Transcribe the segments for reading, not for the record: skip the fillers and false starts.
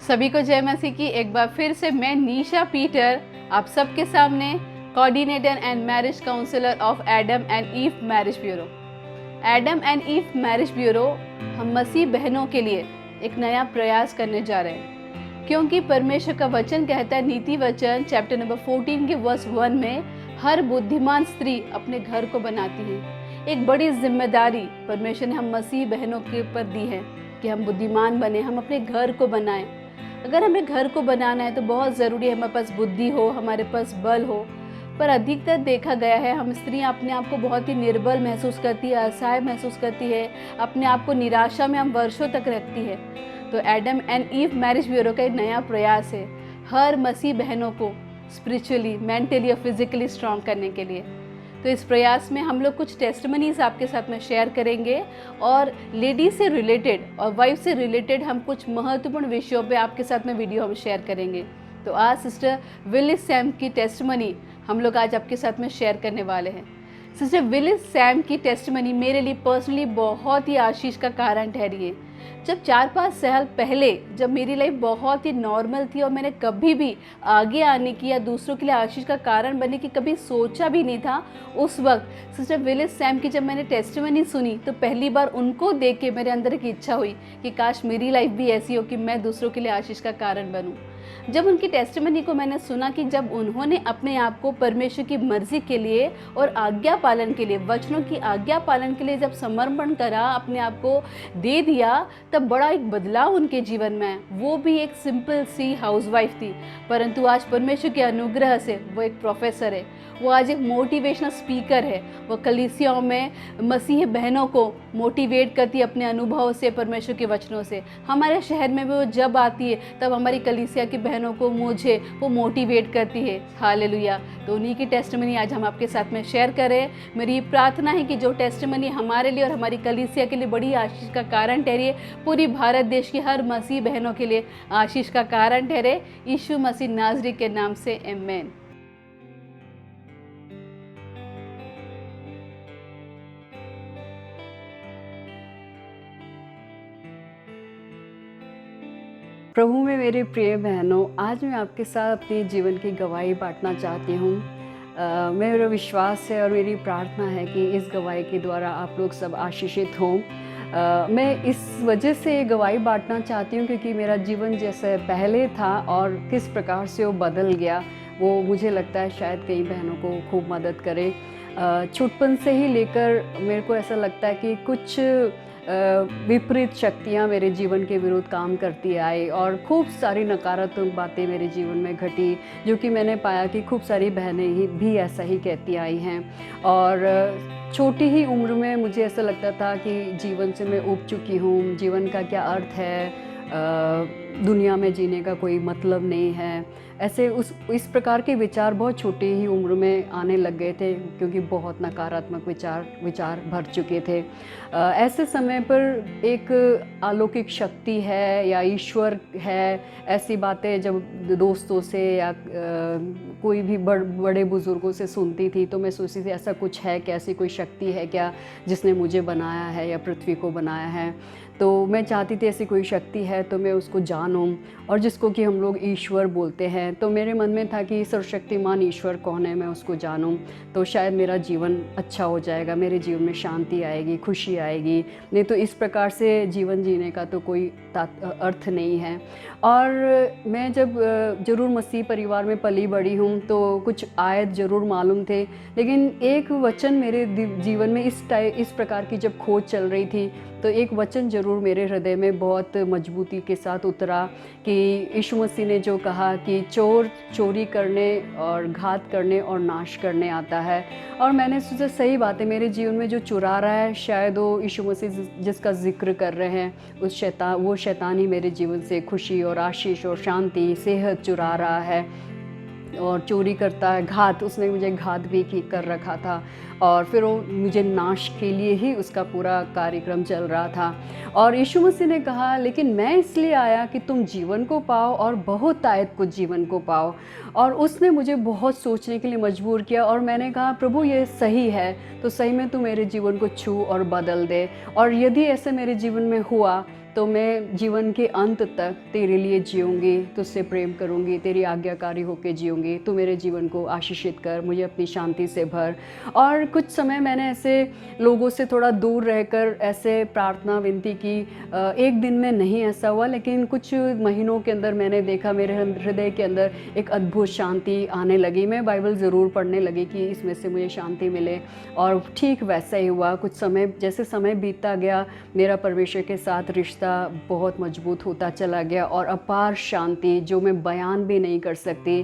सभी को जय मसीह की। एक बार फिर से मैं निशा पीटर आप सबके सामने, coordinator and marriage counsellor of Adam and Eve marriage bureau. Adam and Eve marriage bureau हम मसीह बहनों के लिए एक नया प्रयास करने जा रहे हैं, क्योंकि परमेश्वर का वचन कहता है, नीति वचन चैप्टर नंबर 14 के वर्स 1 में, हर बुद्धिमान स्त्री अपने घर को बनाती है। एक बड़ी जिम्मेदारी परमेश्वर ने हम मसीह बहनों के ऊपर दी है कि हम बुद्धिमान बने, हम अपने घर को बनाएं। अगर हमें घर को बनाना है तो बहुत ज़रूरी है हमारे पास बुद्धि हो, हमारे पास बल हो। पर अधिकतर देखा गया है हम स्त्रियां अपने आप को बहुत ही निर्बल महसूस करती है, असहाय महसूस करती है, अपने आप को निराशा में हम वर्षों तक रखती है। तो Adam and Eve marriage bureau का एक नया प्रयास है हर मसीह बहनों को स्पिरिचुअली, मेंटली और फिजिकली स्ट्रांग करने के लिए। तो इस प्रयास में हम लोग कुछ टेस्टिमनीज आपके साथ में शेयर करेंगे और लेडीज से रिलेटेड और वाइफ से रिलेटेड हम कुछ महत्वपूर्ण विषयों पे आपके साथ में वीडियो हम शेयर करेंगे। तो आज सिस्टर विलिस सैम की टेस्टिमनी हम लोग आज आपके साथ में शेयर करने वाले हैं। सिस्टर विलिस सैम की टेस्टिमनी मेरे लिए पर्सनली बहुत ही आशीष का कारण ठहरी है। जब 4-5 साल पहले जब मेरी लाइफ बहुत ही नॉर्मल थी और मैंने कभी भी आगे आने की या दूसरों के लिए आशीष का कारण बनने की कभी सोचा भी नहीं था, उस वक्त सिस्टर विलिस सैम की जब मैंने टेस्टिमनी सुनी तो पहली बार उनको देख के मेरे अंदर एक इच्छा हुई कि काश मेरी लाइफ भी ऐसी हो कि मैं दूसरों के लिए आशीष का कारण बनूं। जब उनकी टेस्टिमनी को मैंने सुना कि जब उन्होंने अपने आप को परमेश्वर की मर्जी के लिए और आज्ञा पालन के लिए, वचनों की आज्ञा पालन के लिए जब समर्पण करा, अपने आप को दे दिया, तब बड़ा एक बदलाव उनके जीवन में है। वो भी एक सिंपल सी हाउसवाइफ थी, परंतु आज परमेश्वर के अनुग्रह से वो एक प्रोफेसर है, वो आज एक मोटिवेशनल स्पीकर है। वो कलीसियाओं में मसीह बहनों को मोटिवेट करती है अपने अनुभव से, परमेश्वर के वचनों से। हमारे शहर में भी वो जब आती है तब हमारी कलीसिया की बहनों को, मुझे वो मोटिवेट करती है। हालेलुया। तो उन्हीं की टेस्टिमनी आज हम आपके साथ में शेयर करें। मेरी प्रार्थना है कि जो टेस्टिमनी हमारे लिए और हमारी कलीसिया के लिए बड़ी आशीष का कारण ठहरे, पूरी भारत देश की हर मसीह बहनों के लिए आशीष का कारण ठहरे। यीशु मसीह नाज़री के नाम से आमीन। प्रभु में मेरे प्रिय बहनों, आज मैं आपके साथ अपने जीवन की गवाही बांटना चाहती हूँ। मेरा विश्वास है और मेरी प्रार्थना है कि इस गवाही के द्वारा आप लोग सब आशीषित हों। मैं इस वजह से ये गवाही बांटना चाहती हूँ क्योंकि मेरा जीवन जैसे पहले था और किस प्रकार से वो बदल गया, वो मुझे लगता है शायद कई बहनों को खूब मदद करे। छुटपन से ही लेकर मेरे को ऐसा लगता है कि कुछ विपरीत शक्तियाँ मेरे जीवन के विरुद्ध काम करती आई और खूब सारी नकारात्मक बातें मेरे जीवन में घटी, जो कि मैंने पाया कि खूब सारी बहनें भी ऐसा ही कहती आई हैं। और छोटी ही उम्र में मुझे ऐसा लगता था कि जीवन से मैं ऊब चुकी हूँ, जीवन का क्या अर्थ है, दुनिया में जीने का कोई मतलब नहीं है। ऐसे इस प्रकार के विचार बहुत छोटी ही उम्र में आने लग गए थे क्योंकि बहुत नकारात्मक विचार भर चुके थे। ऐसे समय पर एक अलौकिक शक्ति है या ईश्वर है, ऐसी बातें जब दोस्तों से या कोई भी बड़े बुज़ुर्गों से सुनती थी तो मैं सोचती थी ऐसा कुछ है क्या, ऐसी कोई शक्ति है क्या जिसने मुझे बनाया है या पृथ्वी को बनाया है। तो मैं चाहती थी ऐसी कोई शक्ति है तो मैं उसको जानूं, और जिसको कि हम लोग ईश्वर बोलते हैं। तो मेरे मन में था कि सर्वशक्तिमान ईश्वर कौन है, मैं उसको जानूं तो शायद मेरा जीवन अच्छा हो जाएगा, मेरे जीवन में शांति आएगी, खुशी आएगी। नहीं तो इस प्रकार से जीवन जीने का तो कोई अर्थ नहीं है। और मैं जब ज़रूर मसीह परिवार में पली बड़ी हूँ तो कुछ आयत ज़रूर मालूम थे, लेकिन एक वचन मेरे जीवन में इस प्रकार की जब खोज चल रही थी तो एक वचन ज़रूर मेरे हृदय में बहुत मजबूती के साथ उतरा कि यीशु मसीह ने जो कहा कि चोर चोरी करने और घात करने और नाश करने आता है। और मैंने सोचा सही बात है, मेरे जीवन में जो चुरा रहा है शायद वो यीशु मसीह जिसका जिक्र कर रहे हैं वो शैतान ही मेरे जीवन से खुशी और आशीष और शांति, सेहत चुरा रहा है और चोरी करता है। घात, उसने मुझे घात भी कर रखा था और फिर वो मुझे नाश के लिए ही उसका पूरा कार्यक्रम चल रहा था। और यीशु मसीह ने कहा, लेकिन मैं इसलिए आया कि तुम जीवन को पाओ और बहुत आयत को जीवन को पाओ। और उसने मुझे बहुत सोचने के लिए मजबूर किया और मैंने कहा, प्रभु ये सही है तो सही में तू मेरे जीवन को छू और बदल दे। और यदि ऐसे मेरे जीवन में हुआ तो मैं जीवन के अंत तक तेरे लिए जीऊँगी, तुझसे प्रेम करूँगी, तेरी आज्ञाकारी होकर जीऊँगी। तू मेरे जीवन को आशीषित कर, मुझे अपनी शांति से भर। और कुछ समय मैंने ऐसे लोगों से थोड़ा दूर रहकर ऐसे प्रार्थना विनती की। एक दिन में नहीं ऐसा हुआ, लेकिन कुछ महीनों के अंदर मैंने देखा मेरे हृदय के अंदर एक अद्भुत शांति आने लगी। मैं बाइबल ज़रूर पढ़ने लगी कि इसमें से मुझे शांति मिले, और ठीक वैसा ही हुआ। कुछ समय जैसे समय बीतता गया, मेरा परमेश्वर के साथ रिश्ता बहुत मजबूत होता चला गया, और अपार शांति जो मैं बयान भी नहीं कर सकती,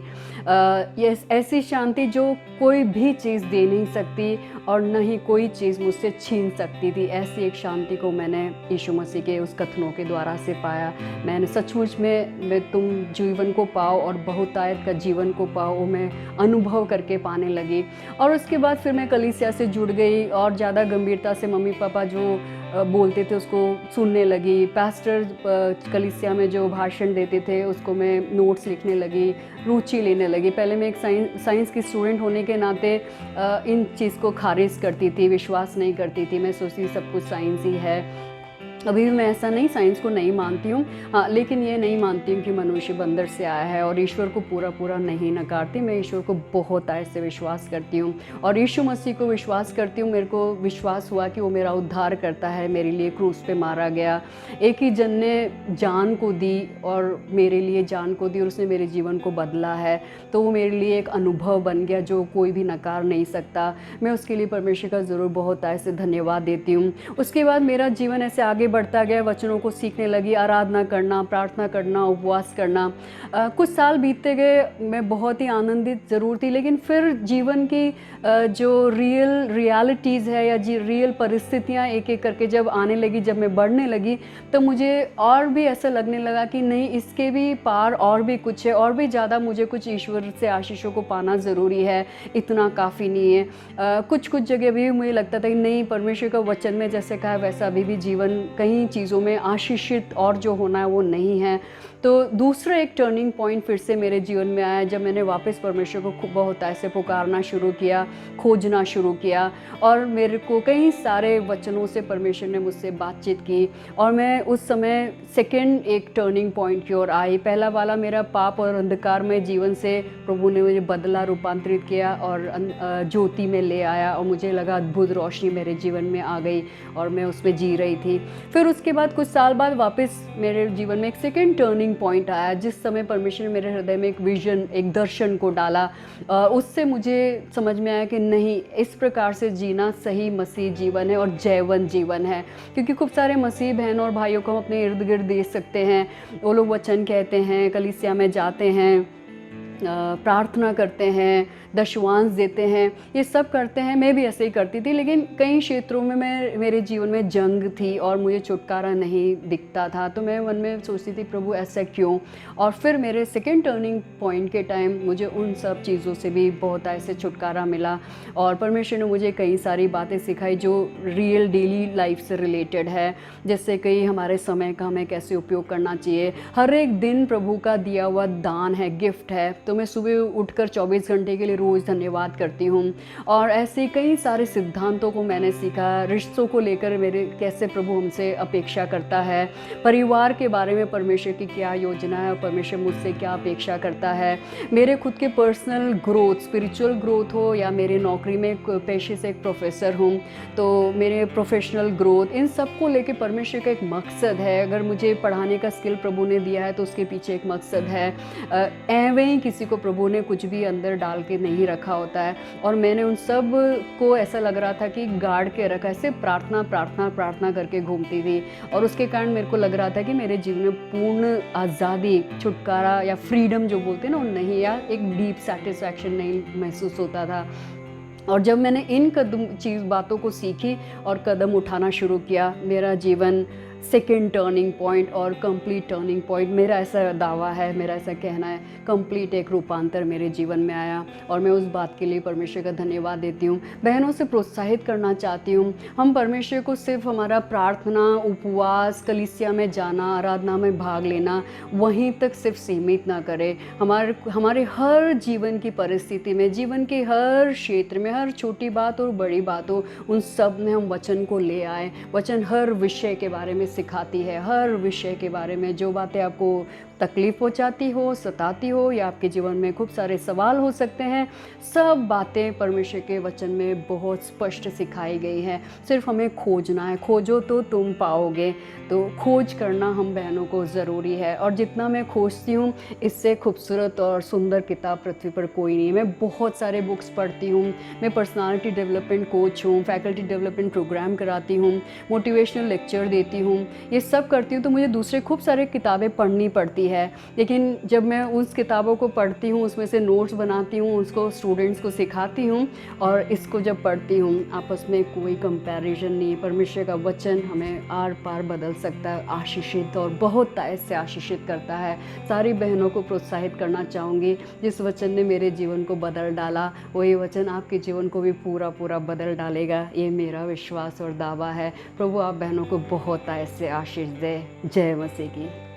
ये ऐसी शांति जो कोई भी चीज़ दे नहीं सकती और न ही कोई चीज़ मुझसे छीन सकती थी। ऐसी एक शांति को मैंने यीशु मसीह के उस कथनों के द्वारा से पाया। मैंने सचमुच में तुम जीवन को पाओ और बहुतायत का जीवन को पाओ, वो मैं अनुभव करके पाने लगी। और उसके बाद फिर मैं कलीसिया से जुड़ गई और ज़्यादा गंभीरता से मम्मी पापा जो बोलते थे उसको सुनने लगी। पास्टर कलीसिया में जो भाषण देते थे उसको मैं नोट्स लिखने लगी, रुचि लेने लगी। पहले मैं एक साइंस की स्टूडेंट होने के नाते इन चीज़ को खारिज करती थी, विश्वास नहीं करती थी। मैं सोचती सब कुछ साइंस ही है। अभी भी मैं ऐसा नहीं, साइंस को नहीं मानती हूँ, हाँ, लेकिन ये नहीं मानती हूँ कि मनुष्य बंदर से आया है, और ईश्वर को पूरा पूरा नहीं नकारती। मैं ईश्वर को बहुत ऐसे विश्वास करती हूँ और यीशु मसीह को विश्वास करती हूँ। मेरे को विश्वास हुआ कि वो मेरा उद्धार करता है, मेरे लिए क्रूस पे मारा गया। एक ही जन ने जान को दी और मेरे लिए जान को दी, और उसने मेरे जीवन को बदला है। तो वो मेरे लिए एक अनुभव बन गया जो कोई भी नकार नहीं सकता। मैं उसके लिए परमेश्वर का ज़रूर बहुत ऐसे धन्यवाद देती हूँ। उसके बाद मेरा जीवन ऐसे आगे बढ़ता गया, वचनों को सीखने लगी, आराधना करना, प्रार्थना करना, उपवास करना। कुछ साल बीतते गए, मैं बहुत ही आनंदित ज़रूर थी, लेकिन फिर जीवन की जो रियलिटीज़ है या रियल परिस्थितियाँ एक एक करके जब आने लगी, जब मैं बढ़ने लगी, तो मुझे और भी ऐसा लगने लगा कि नहीं, इसके भी पार और भी कुछ है, और भी ज़्यादा मुझे कुछ ईश्वर से आशीषों को पाना ज़रूरी है, इतना काफ़ी नहीं है। कुछ जगह भी मुझे लगता था कि नहीं, परमेश्वर का वचन में जैसे कहा वैसा अभी भी जीवन कई चीज़ों में आशीषित और जो होना है वो नहीं है। तो दूसरा एक टर्निंग पॉइंट फिर से मेरे जीवन में आया जब मैंने वापस परमेश्वर को बहुत ऐसे पुकारना शुरू किया, खोजना शुरू किया, और मेरे को कई सारे वचनों से परमेश्वर ने मुझसे बातचीत की, और मैं उस समय सेकंड एक टर्निंग पॉइंट की ओर आई। पहला वाला मेरा पाप और अंधकार में जीवन से प्रभु ने मुझे बदला, रूपांतरित किया और ज्योति में ले आया, और मुझे लगा अद्भुत रोशनी मेरे जीवन में आ गई और मैं उसमें जी रही थी। फिर उसके बाद कुछ साल बाद वापस मेरे जीवन में एक सेकंड टर्निंग पॉइंट आया, जिस समय परमेश्वर ने मेरे हृदय में एक विजन, एक दर्शन को डाला। उससे मुझे समझ में आया कि नहीं, इस प्रकार से जीना सही मसीह जीवन है और जैवन जीवन है। क्योंकि खूब सारे मसीह बहनों और भाइयों को हम अपने इर्द गिर्द देख सकते हैं, वो लोग वचन कहते हैं, कलीसिया में जाते हैं, प्रार्थना करते हैं, दशवांश देते हैं, ये सब करते हैं। मैं भी ऐसे ही करती थी, लेकिन कई क्षेत्रों में मेरे जीवन में जंग थी और मुझे छुटकारा नहीं दिखता था। तो मैं मन में सोचती थी, प्रभु ऐसा क्यों? और फिर मेरे सेकंड टर्निंग पॉइंट के टाइम मुझे उन सब चीज़ों से भी बहुत ऐसे छुटकारा मिला, और परमेश्वर ने मुझे कई सारी बातें सिखाई जो रियल डेली लाइफ से रिलेटेड है। जैसे कई हमारे समय का हमें कैसे उपयोग करना चाहिए। हर एक दिन प्रभु का दिया हुआ दान है, गिफ्ट है। तो मैं सुबह उठकर 24 घंटे के लिए रोज़ धन्यवाद करती हूँ, और ऐसे कई सारे सिद्धांतों को मैंने सीखा। रिश्तों को लेकर मेरे कैसे प्रभु हमसे अपेक्षा करता है, परिवार के बारे में परमेश्वर की क्या योजना है और परमेश्वर मुझसे क्या अपेक्षा करता है। मेरे खुद के पर्सनल ग्रोथ, स्पिरिचुअल ग्रोथ हो या मेरे नौकरी में पेशे से एक प्रोफेसर हूँ, तो मेरे प्रोफेशनल ग्रोथ, इन सब को लेकर परमेश्वर का एक मकसद है। अगर मुझे पढ़ाने का स्किल प्रभु ने दिया है तो उसके पीछे एक मकसद है। एवं ही किसी को प्रभु ने कुछ भी अंदर डाल के नहीं रखा होता है, और मैंने उन सब को ऐसा लग रहा था कि गाड़ के रखा, ऐसे प्रार्थना प्रार्थना प्रार्थना करके घूमती थी, और उसके कारण मेरे को लग रहा था कि मेरे जीवन में पूर्ण आज़ादी, छुटकारा या फ्रीडम जो बोलते हैं ना, वो नहीं, या एक डीप सेटिस्फैक्शन नहीं महसूस होता था। और जब मैंने इन बातों को सीखी और कदम उठाना शुरू किया, मेरा जीवन सेकेंड टर्निंग पॉइंट और कंप्लीट टर्निंग पॉइंट, मेरा ऐसा दावा है, मेरा ऐसा कहना है, कंप्लीट एक रूपांतर मेरे जीवन में आया, और मैं उस बात के लिए परमेश्वर का धन्यवाद देती हूँ। बहनों से प्रोत्साहित करना चाहती हूँ, हम परमेश्वर को सिर्फ हमारा प्रार्थना, उपवास, कलीसिया में जाना, आराधना में भाग लेना, वहीं तक सिर्फ सीमित ना करें। हमारे हर जीवन की परिस्थिति में, जीवन के हर क्षेत्र में, हर छोटी बात और बड़ी बात हो, उन सब में हम वचन को ले आए। वचन हर विषय के बारे में सिखाती है, हर विषय के बारे में। जो बातें आपको तकलीफ़ पहुंचाती हो, सताती हो, या आपके जीवन में खूब सारे सवाल हो सकते हैं, सब बातें परमेश्वर के वचन में बहुत स्पष्ट सिखाई गई है। सिर्फ हमें खोजना है, खोजो तो तुम पाओगे। तो खोज करना हम बहनों को ज़रूरी है, और जितना मैं खोजती हूँ इससे खूबसूरत और सुंदर किताब पृथ्वी पर कोई नहीं है। मैं बहुत सारे बुक्स पढ़ती हूँ, मैं पर्सनालिटी डेवलपमेंट कोच हूँ, फैकल्टी डेवलपमेंट प्रोग्राम कराती हूँ, मोटिवेशनल लेक्चर देती हूँ, ये सब करती हूँ। तो मुझे दूसरे खूब सारे किताबें पढ़नी पड़ती है, लेकिन जब मैं उस किताबों को पढ़ती हूँ, उसमें से नोट्स बनाती हूँ, उसको स्टूडेंट्स को सिखाती हूँ, और इसको जब पढ़ती हूँ, आपस में कोई कंपैरिजन नहीं। परमेश्वर का वचन हमें आर पार बदल सकता है, आशीषित और बहुत तायत से आशीषित करता है। सारी बहनों को प्रोत्साहित करना चाहूँगी, जिस वचन ने मेरे जीवन को बदल डाला, वही वचन आपके जीवन को भी पूरा पूरा बदल डालेगा, ये मेरा विश्वास और दावा है। प्रभु आप बहनों को बहुत तायत से आशीष दे। जय मसीह की।